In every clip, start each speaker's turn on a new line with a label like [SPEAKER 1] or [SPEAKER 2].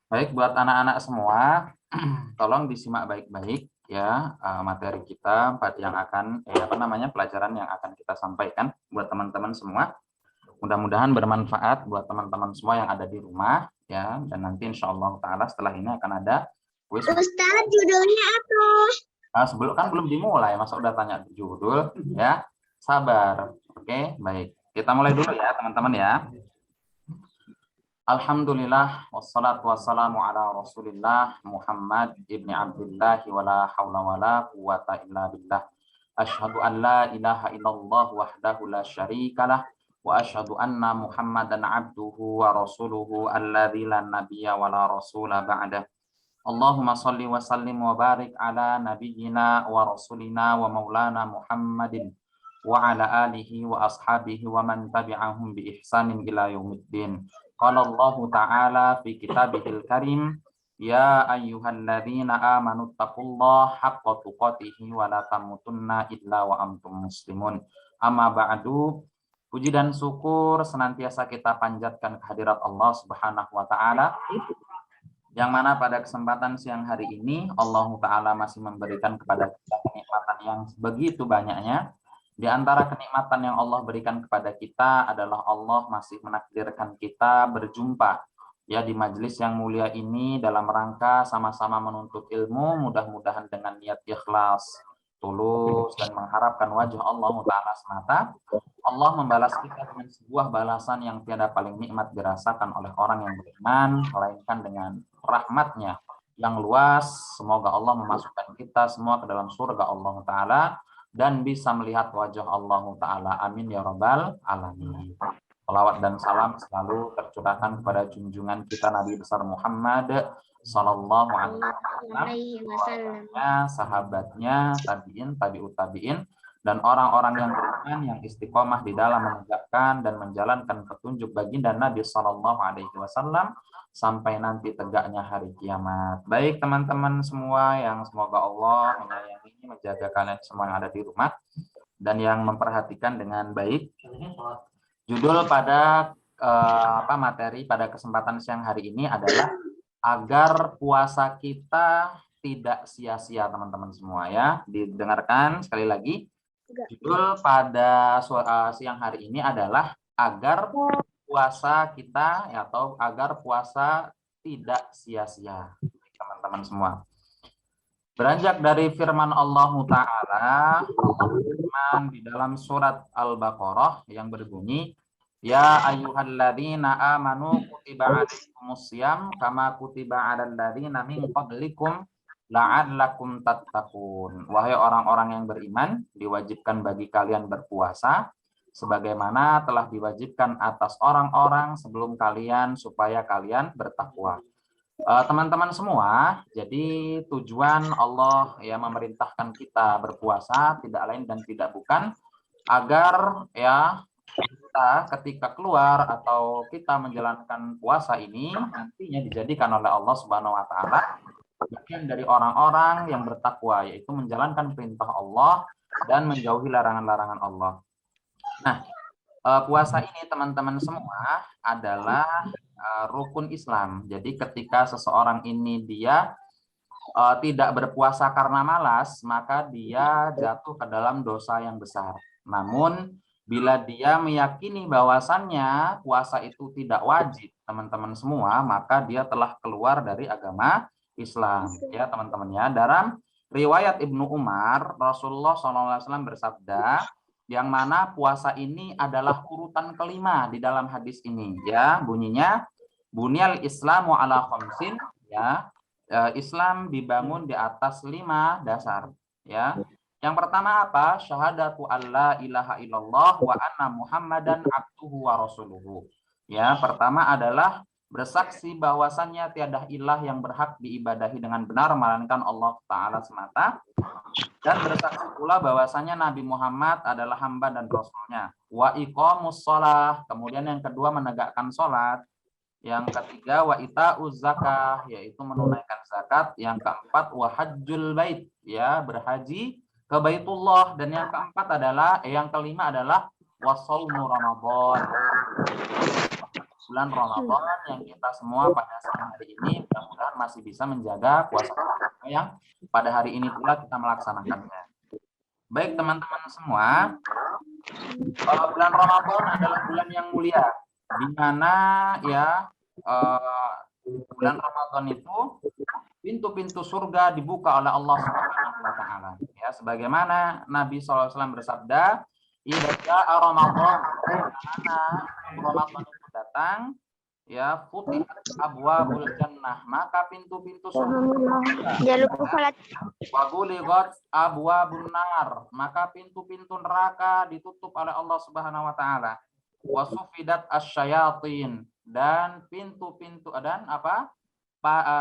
[SPEAKER 1] Baik, buat anak-anak semua, tolong disimak baik-baik ya materi kita yang akan pelajaran yang akan kita sampaikan buat teman-teman semua. Mudah-mudahan bermanfaat buat teman-teman semua yang ada di rumah ya, dan nanti insya Allah taala setelah ini akan ada kuis.
[SPEAKER 2] Ustaz, judulnya apa?
[SPEAKER 1] Sebelum kan belum dimulai, masa udah tanya judul ya. Sabar. Oke, baik. Kita mulai dulu ya, teman-teman ya. Alhamdulillah wassalatu wassalamu ala Rasulillah Muhammad ibni Abdullah wala haula wala quwata illa billah. Asyhadu an la ilaha illallah wahdahu la syarikalah wa asyhadu anna Muhammadan abduhu wa rasuluhu alladzi la nabiyya wala rasula ba'da. Allahumma shalli wa sallim wa barik ala nabiyyina wa rasulina wa maulana Muhammadin wa ala alihi wa ashabihi wa man tabi'ahum bi ihsanin ila yaumiddin. Qala Allah Ta'ala fi kitabihil karim, ya ayyuhalladzina amanu taqullaha haqqa tuqatih wa la tamutunna illa wa antum muslimun. Amma ba'du, puji dan syukur senantiasa kita panjatkan kehadirat Allah Subhanahu wa taala, yang mana pada kesempatan siang hari ini Allah Ta'ala masih memberikan kepada kita kenikmatan yang begitu banyaknya. Di antara kenikmatan yang Allah berikan kepada kita adalah Allah masih menakdirkan kita berjumpa ya di majelis yang mulia ini dalam rangka sama-sama menuntut ilmu, mudah-mudahan dengan niat ikhlas, tulus, dan mengharapkan wajah Allah Ta'ala semata. Allah membalas kita dengan sebuah balasan yang tiada paling nikmat dirasakan oleh orang yang beriman, melainkan dengan rahmatnya yang luas. Semoga Allah memasukkan kita semua ke dalam surga Allah Ta'ala dan bisa melihat wajah Allah Ta'ala. Amin ya rabbal alamin. Salawat dan salam selalu tercurahkan kepada junjungan kita Nabi besar Muhammad Sallallahu Alaihi Wasallam, sahabatnya, tabiin, tabiut tabiin, dan orang-orang yang beriman yang istiqomah di dalam menegakkan dan menjalankan petunjuk baginda Nabi Sallallahu Alaihi Wasallam sampai nanti tegaknya hari kiamat. Baik teman-teman semua yang semoga Allah menyayangi, menjaga kalian semua yang ada di rumah dan yang memperhatikan dengan baik. Judul pada materi pada kesempatan siang hari ini adalah agar puasa kita tidak sia-sia, teman-teman semua ya. Didengarkan sekali lagi. Judul pada siang hari ini adalah agar puasa kita atau agar puasa tidak sia-sia, teman-teman semua. Beranjak dari firman Allah Ta'ala, firman di dalam surat Al-Baqarah yang berbunyi, ya ayyuhalladzina amanu kutiba alaikumus syiyam kama kutiba alal ladzina min qablikum la'allakum tattaqun. Wahai orang-orang yang beriman, diwajibkan bagi kalian berpuasa sebagaimana telah diwajibkan atas orang-orang sebelum kalian supaya kalian bertakwa. Teman-teman semua, jadi tujuan Allah ya memerintahkan kita berpuasa tidak lain dan tidak bukan agar ya kita ketika keluar atau kita menjalankan puasa ini nantinya dijadikan oleh Allah Subhanahu wa taala bagian dari orang-orang yang bertakwa, yaitu menjalankan perintah Allah dan menjauhi larangan-larangan Allah. Nah, puasa ini teman-teman semua adalah rukun Islam. Jadi ketika seseorang ini dia tidak berpuasa karena malas, maka dia jatuh ke dalam dosa yang besar. Namun bila dia meyakini bahwasannya puasa itu tidak wajib, teman-teman semua, maka dia telah keluar dari agama Islam. Ya teman-teman ya. Dalam riwayat Ibnu Umar, Rasulullah SAW bersabda, yang mana puasa ini adalah urutan kelima di dalam hadis ini. Ya, bunyinya bunyal Islamu ala khamsin, ya. Islam dibangun di atas 5 dasar, ya. Yang pertama apa? Syahadatu alla ilaha illallah wa anna Muhammadan abduhu wa rasuluhu. Ya, pertama adalah bersaksi bahwasannya tiada ilah yang berhak diibadahi dengan benar melainkan Allah Ta'ala semata, dan bersaksi pula bahwasannya Nabi Muhammad adalah hamba dan rasulnya. Wa iqamus shalah, kemudian yang kedua menegakkan sholat. Yang ketiga wa ita'uz zakah, yaitu menunaikan zakat. Yang keempat wa hajjul bait, ya berhaji ke Baitullah. Dan yang kelima adalah wa shaumu Ramadan, bulan Ramadan yang kita semua pada saat hari ini mudah-mudahan masih bisa menjaga puasa yang pada hari ini pula kita melaksanakannya. Baik teman-teman semua, bulan Ramadan adalah bulan yang mulia, di mana ya bulan Ramadan itu pintu-pintu surga dibuka oleh Allah Subhanahu wa taala. Ya, sebagaimana Nabi SAW bersabda, "Idza jaa Ramadan," karena Ramadan itu datang, ya, futihat abwabul jannah, maka pintu-pintu surga
[SPEAKER 2] Jangan lupa salat.
[SPEAKER 1] wa ghuliqat abwabun nar, maka pintu-pintu neraka ditutup oleh Allah Subhanahu wa taala. Wa sufidat asyayatin, dan pintu-pintu dan apa?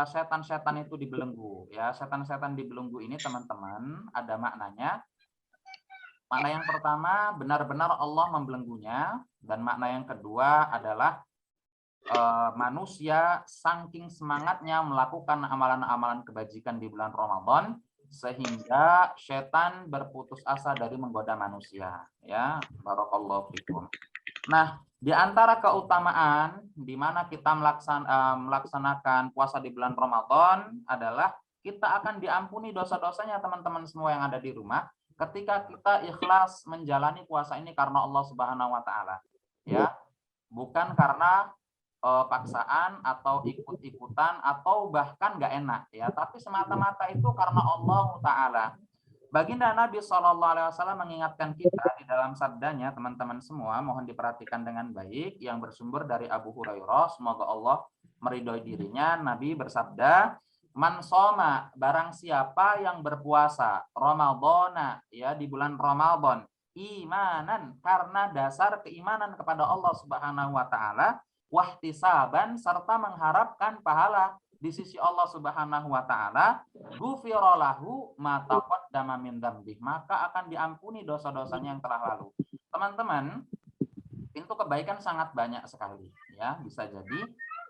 [SPEAKER 1] Setan-setan itu dibelenggu. Ya, setan-setan dibelenggu ini teman-teman ada maknanya. Makna yang pertama, benar-benar Allah membelenggunya, dan makna yang kedua adalah manusia saking semangatnya melakukan amalan-amalan kebajikan di bulan Ramadan sehingga setan berputus asa dari menggoda manusia. Ya, barakallahu fikum. Nah, di antara keutamaan di mana kita melaksanakan puasa di bulan Ramadan adalah kita akan diampuni dosa-dosanya teman-teman semua yang ada di rumah ketika kita ikhlas menjalani puasa ini karena Allah Subhanahu wa taala. Ya, bukan karena paksaan atau ikut-ikutan atau bahkan nggak enak ya, tapi semata-mata itu karena Allah taala. Baginda Nabi SAW mengingatkan kita di dalam sabdanya, teman-teman semua, mohon diperhatikan dengan baik, yang bersumber dari Abu Hurairah, semoga Allah meridhoi dirinya. Nabi bersabda, "Man soma," barang siapa yang berpuasa Ramadana, ya, di bulan Ramadan, imanan, karena dasar keimanan kepada Allah Subhanahu wa taala, wahtisaban, serta mengharapkan pahala di sisi Allah Subhanahu wa taala, ghufira lahu ma taqaddama min dzambih, maka akan diampuni dosa-dosanya yang telah lalu. Teman-teman, pintu kebaikan sangat banyak sekali ya. Bisa jadi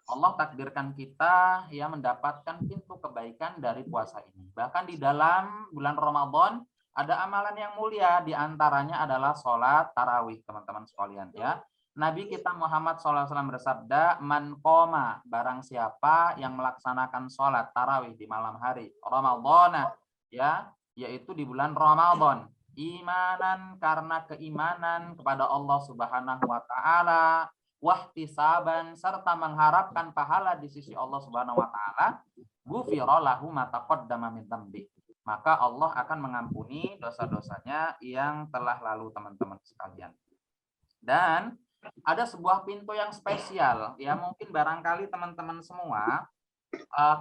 [SPEAKER 1] Allah takdirkan kita ya mendapatkan pintu kebaikan dari puasa ini. Bahkan di dalam bulan Ramadan ada amalan yang mulia, di antaranya adalah sholat tarawih, teman-teman sekalian ya. Nabi kita Muhammad SAW bersabda, "Man qoma," barang siapa yang melaksanakan sholat tarawih di malam hari Ramadan, ya, yaitu di bulan Ramadan, imanan, karena keimanan kepada Allah Subhanahu wa taala, wahtisaban, serta mengharapkan pahala di sisi Allah Subhanahu wa taala, ghufira lahu ma taqaddama min dzambi, maka Allah akan mengampuni dosa-dosanya yang telah lalu, teman-teman sekalian. Dan ada sebuah pintu yang spesial ya, mungkin barangkali teman-teman semua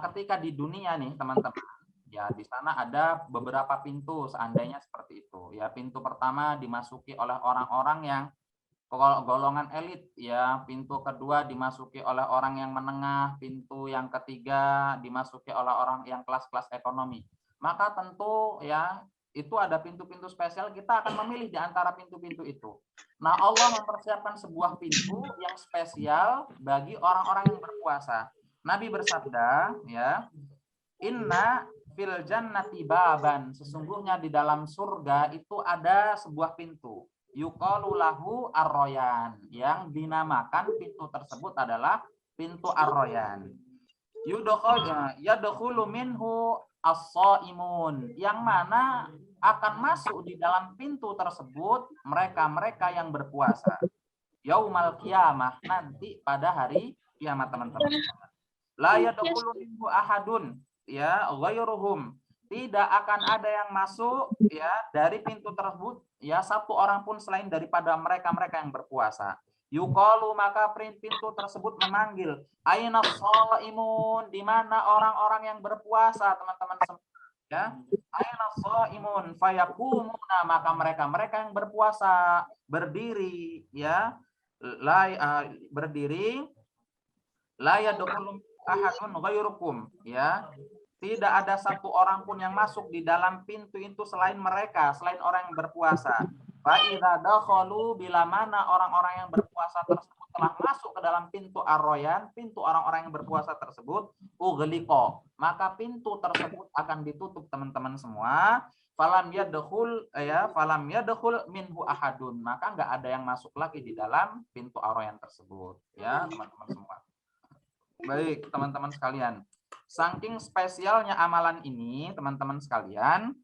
[SPEAKER 1] ketika di dunia nih teman-teman ya, di sana ada beberapa pintu seandainya seperti itu ya. Pintu pertama dimasuki oleh orang-orang yang golongan elit ya, pintu kedua dimasuki oleh orang yang menengah, pintu yang ketiga dimasuki oleh orang yang kelas-kelas ekonomi. Maka tentu ya itu ada pintu-pintu spesial, kita akan memilih di antara pintu-pintu itu. Nah, Allah mempersiapkan sebuah pintu yang spesial bagi orang-orang yang berpuasa. Nabi bersabda, ya, "Inna fil jannati baban," sesungguhnya di dalam surga itu ada sebuah pintu. Yuqalu lahu ar-royan, yang dinamakan pintu tersebut adalah pintu ar-royan. Yadkhulu minhu as-shaimun, yang mana akan masuk di dalam pintu tersebut mereka-mereka yang berpuasa. Yaumal qiyamah, nanti pada hari kiamat, teman-teman. La yadkhulu minhu ahadun ya ghairuhum, tidak akan ada yang masuk ya dari pintu tersebut ya satu orang pun selain daripada mereka-mereka yang berpuasa. Yuqalu, maka pintu tersebut memanggil, aina shaimun, di mana orang-orang yang berpuasa, teman-teman semua ya. Aina shaimun fayakumuna, maka mereka yang berpuasa berdiri ya, berdiri, la yadkhulu ahadun ghairukum, ya, tidak ada satu orang pun yang masuk di dalam pintu itu selain mereka, selain orang yang berpuasa. Fa idza dakhalu, bila mana orang-orang yang berpuasa tersebut telah masuk ke dalam pintu ar-royan, pintu orang-orang yang berpuasa tersebut, ughliqa, maka pintu tersebut akan ditutup, teman-teman semua. falam yadkhul minhu ahadun, maka enggak ada yang masuk lagi di dalam pintu ar-rayyan tersebut, ya teman-teman semua. Baik, teman-teman sekalian. Saking spesialnya amalan ini, teman-teman sekalian,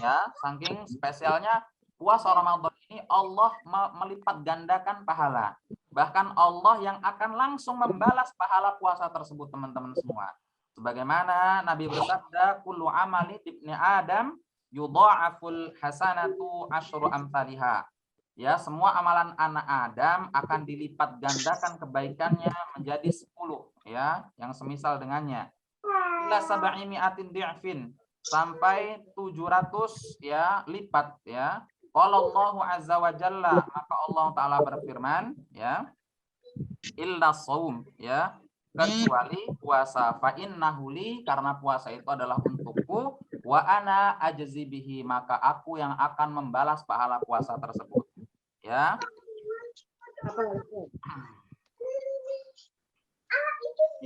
[SPEAKER 1] ya, saking spesialnya puasa Ramadan ini, Allah melipat gandakan pahala. Bahkan Allah yang akan langsung membalas pahala puasa tersebut, teman-teman semua. Sebagaimana Nabi bersabda, kullu amali ibni Adam yudha'aful hasanatu asyru amsalihha. Ya, semua amalan anak Adam akan dilipat gandakan kebaikannya menjadi 10, ya, yang semisal dengannya. Ila sab'i mi'atin di'fin, sampai 700 ya lipat, ya. Qala Allahu azza wa jalla, maka Allah taala berfirman, ya, illa shaum, ya, kecuali puasa, fa innahu li, karena puasa itu adalah untukku, wa ana ajzi bihi, maka aku yang akan membalas pahala puasa tersebut, ya.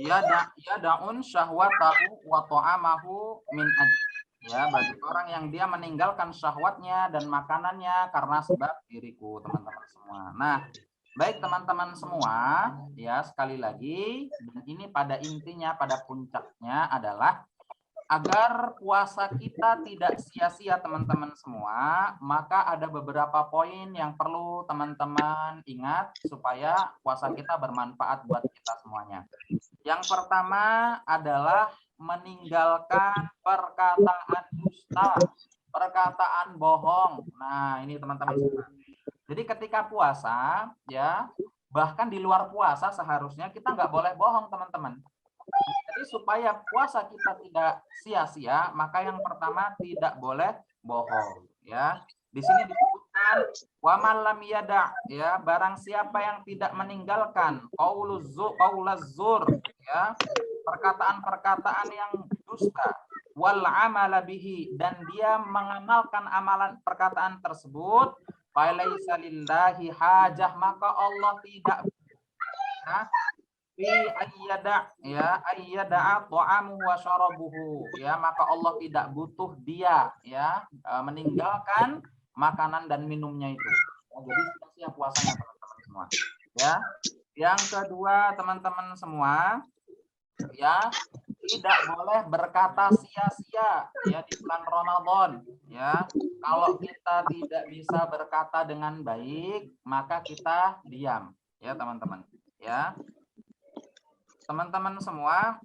[SPEAKER 1] Ya daun syahwatahu wa ta'amahu min ajli, ya, bagi orang yang dia meninggalkan syahwatnya dan makanannya karena sebab diriku, teman-teman semua. Nah, baik teman-teman semua, ya, sekali lagi, dan ini pada intinya, pada puncaknya adalah agar puasa kita tidak sia-sia, teman-teman semua, maka ada beberapa poin yang perlu teman-teman ingat supaya puasa kita bermanfaat buat kita semuanya. Yang pertama adalah meninggalkan perkataan dusta, perkataan bohong. Nah, ini teman-teman semua. Jadi ketika puasa, ya, bahkan di luar puasa seharusnya kita nggak boleh bohong, teman-teman. Jadi supaya puasa kita tidak sia-sia, maka yang pertama tidak boleh bohong, ya. Di sini disebutkan wa man lam yada, ya, barang siapa yang tidak meninggalkan qauluz zur, ya, perkataan-perkataan yang dusta, wal amala bihi, dan dia mengamalkan amalan perkataan tersebut, falaisa lillahi hajah, maka Allah tidak, ya, fi ayyada ta'amuhu wa syarabuhu, ya, maka Allah tidak butuh dia, ya, meninggalkan makanan dan minumnya itu. Jadi sia-sia puasanya, teman-teman semua, ya. Yang kedua, teman-teman semua, ya, tidak boleh berkata sia-sia, ya, di bulan Ramadan, ya. Kalau kita tidak bisa berkata dengan baik, maka kita diam, ya, teman-teman, ya. Teman-teman semua,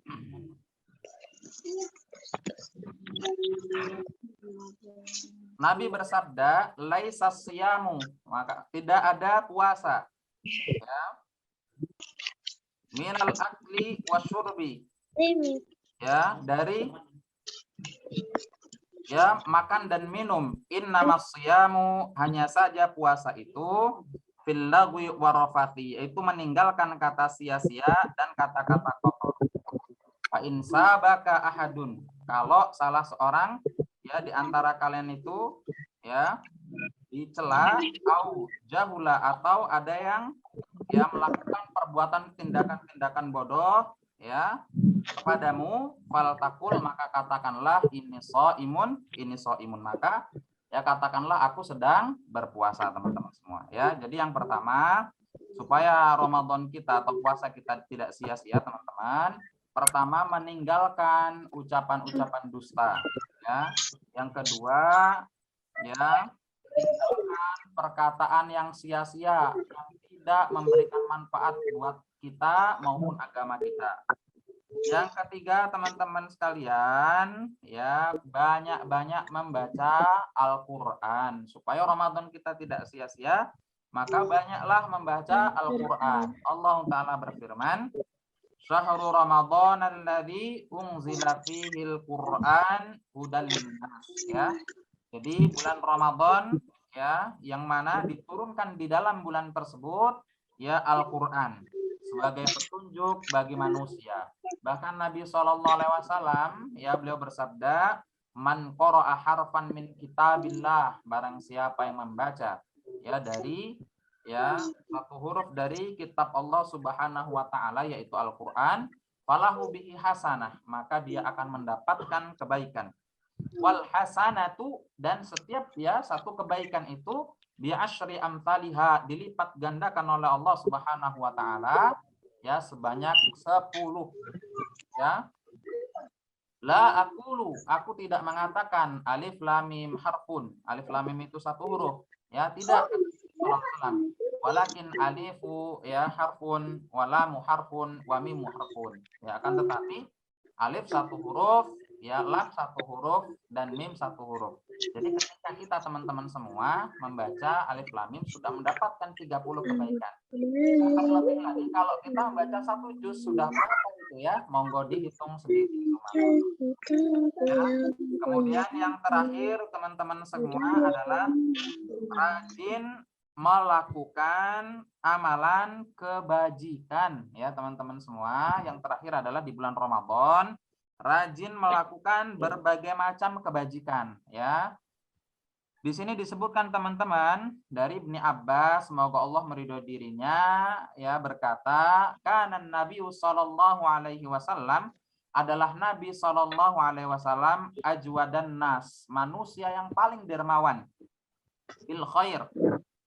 [SPEAKER 1] Nabi bersabda, laisa siyamu, maka tidak ada puasa, ya, minal akli wasyurbi, ya, dari, ya, makan dan minum. Innamas siyamu, hanya saja puasa itu, fil lagwi warafati, yaitu meninggalkan kata sia-sia dan kata-kata kotor. Fa in sabaka ahadun, kalau salah seorang, ya, di antara kalian itu, ya, dicela, au jahula, atau ada yang, ya, melakukan perbuatan tindakan-tindakan bodoh, ya, kepadamu, fal takul, maka katakanlah ini shaimun, maka, ya, katakanlah aku sedang berpuasa, teman-teman semua, ya. Jadi yang pertama, supaya Ramadan kita atau puasa kita tidak sia-sia, teman-teman, pertama meninggalkan ucapan-ucapan dusta, ya. Yang kedua, ya, tinggalkan perkataan yang sia-sia yang tidak memberikan manfaat buat kita maupun agama kita. Yang ketiga, teman-teman sekalian, ya, banyak-banyak membaca Al-Qur'an supaya Ramadan kita tidak sia-sia, maka banyaklah membaca Al-Qur'an. Allah taala berfirman, Syahrul Ramadan alladzi unzila fihil Qur'an hudal linnas, ya. Jadi bulan Ramadan, ya, yang mana diturunkan di dalam bulan tersebut, ya, Al-Qur'an sebagai petunjuk bagi manusia. Bahkan Nabi SAW, ya, beliau bersabda, man qara'a harfan min kitabillah, barang siapa yang membaca, ya, dari, ya, satu huruf dari kitab Allah Subhanahu wa taala, yaitu Al-Qur'an, falahu bihi hasanah, maka dia akan mendapatkan kebaikan. Wal hasanatu, dan setiap ya satu kebaikan itu bi asyri amsalihha, dilipat gandakan oleh Allah Subhanahu wa taala ya sebanyak 10 ya. La aqulu, aku tidak mengatakan alif lam mim harfun. Alif lam mim itu satu huruf. Ya, tidak. Walakin alifu ya harfun, walamu harfun, wa mimu harfun. Ya, akan tetapi alif satu huruf, ya lam satu huruf, dan mim satu huruf. Jadi ketika kita teman-teman semua membaca alif lam mim sudah mendapatkan 30 kebaikan. Terlebih lagi kalau kita membaca satu juz sudah berapa itu ya? Monggo dihitung sendiri. Ya. Kemudian yang terakhir teman-teman semua adalah rajin melakukan amalan kebajikan ya teman-teman semua. Yang terakhir adalah di bulan Ramadan rajin melakukan berbagai macam kebajikan ya. Di sini disebutkan teman-teman dari Ibnu Abbas, semoga Allah meridhoi dirinya, ya berkata, kana Nabi sallallahu alaihi wasallam, adalah Nabi sallallahu alaihi wasallam ajwadan nas, manusia yang paling dermawan bil khair,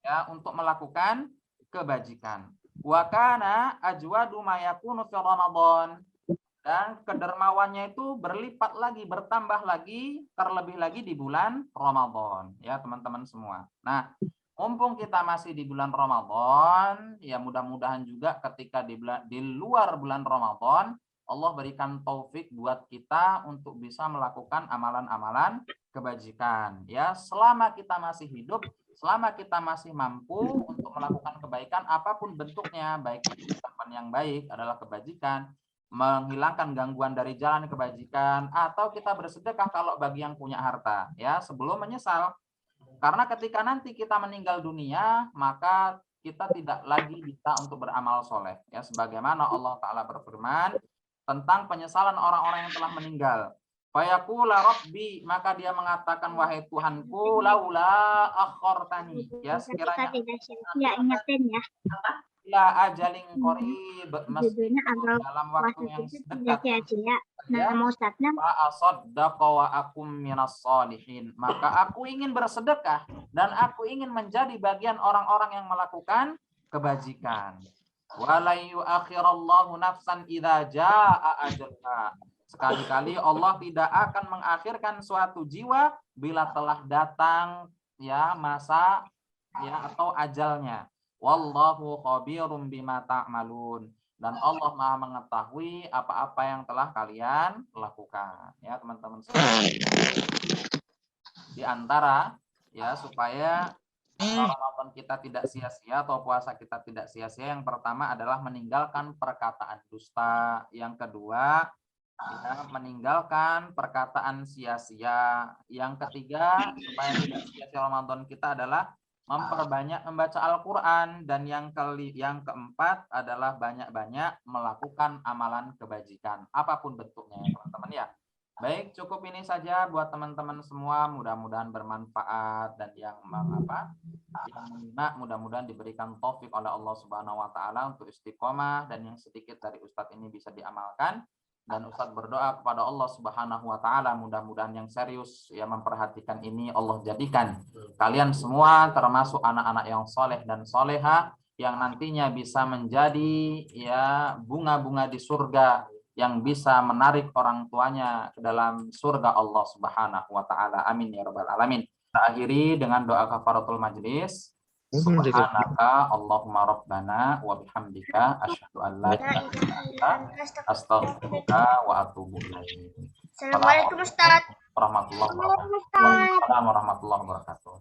[SPEAKER 1] ya untuk melakukan kebajikan. Wa kana ajwadu ma yakunu fi Ramadan, dan kedermawannya itu berlipat lagi, bertambah lagi, terlebih lagi di bulan Ramadan, ya teman-teman semua. Nah, mumpung kita masih di bulan Ramadan, ya mudah-mudahan juga ketika di luar bulan Ramadan, Allah berikan taufik buat kita untuk bisa melakukan amalan-amalan kebajikan. Ya, selama kita masih hidup, selama kita masih mampu untuk melakukan kebaikan apapun bentuknya, baik itu ucapan yang baik adalah kebajikan, menghilangkan gangguan dari jalan kebajikan, atau kita bersedekah kalau bagi yang punya harta ya sebelum menyesal, karena ketika nanti kita meninggal dunia maka kita tidak lagi bisa untuk beramal soleh ya, sebagaimana Allah Ta'ala berfirman tentang penyesalan orang-orang yang telah meninggal. Fayaqula rabbi, maka dia mengatakan wahai Tuhanku, laula akhartani, ya sekiranya
[SPEAKER 2] ya ingetin ya.
[SPEAKER 1] la ajalin qarib, dalam waktu yang dekat
[SPEAKER 2] Ya. Nama Ustadznya
[SPEAKER 1] fa'asaddaqa wa akum minas sholihin, maka aku ingin bersedekah dan aku ingin menjadi bagian orang-orang yang melakukan kebajikan. Wala yu'akhirallahu nafsan idza jaa ajalha, sekali-kali Allah tidak akan mengakhirkan suatu jiwa bila telah datang ya masa ya atau ajalnya. Wallahu khabirum bima ta'malun, dan Allah Maha mengetahui apa-apa yang telah kalian lakukan ya teman-teman. Di antara ya supaya Ramadan kita tidak sia-sia atau puasa kita tidak sia-sia, yang pertama adalah meninggalkan perkataan dusta, yang kedua ya, meninggalkan perkataan sia-sia, yang ketiga supaya tidak sia-sia Ramadan kita adalah memperbanyak membaca Al-Quran, dan yang keempat adalah banyak-banyak melakukan amalan kebajikan apapun bentuknya ya teman-teman ya. Baik, cukup ini saja buat teman-teman semua, mudah-mudahan bermanfaat, dan yang menyimak mudah-mudahan diberikan taufik oleh Allah Subhanahu wa taala untuk istiqomah, dan yang sedikit dari Ustadz ini bisa diamalkan. Dan Ustadz berdoa kepada Allah Subhanahu wa taala mudah-mudahan yang serius ya memperhatikan ini Allah jadikan kalian semua termasuk anak-anak yang soleh dan soleha yang nantinya bisa menjadi ya bunga-bunga di surga yang bisa menarik orang tuanya ke dalam surga Allah Subhanahu wa taala. Amin ya rabbal alamin. Kita akhiri dengan doa kafaratul majlis. Subhanaka Allahumma rabbana wa bihamdika asyhadu an la ilaha illa anta astaghfiruka wa atubu ilaik.
[SPEAKER 2] Assalamualaikum Ustaz.
[SPEAKER 1] Warahmatullahi wabarakatuh. Waalaikumsalam warahmatullahi wabarakatuh.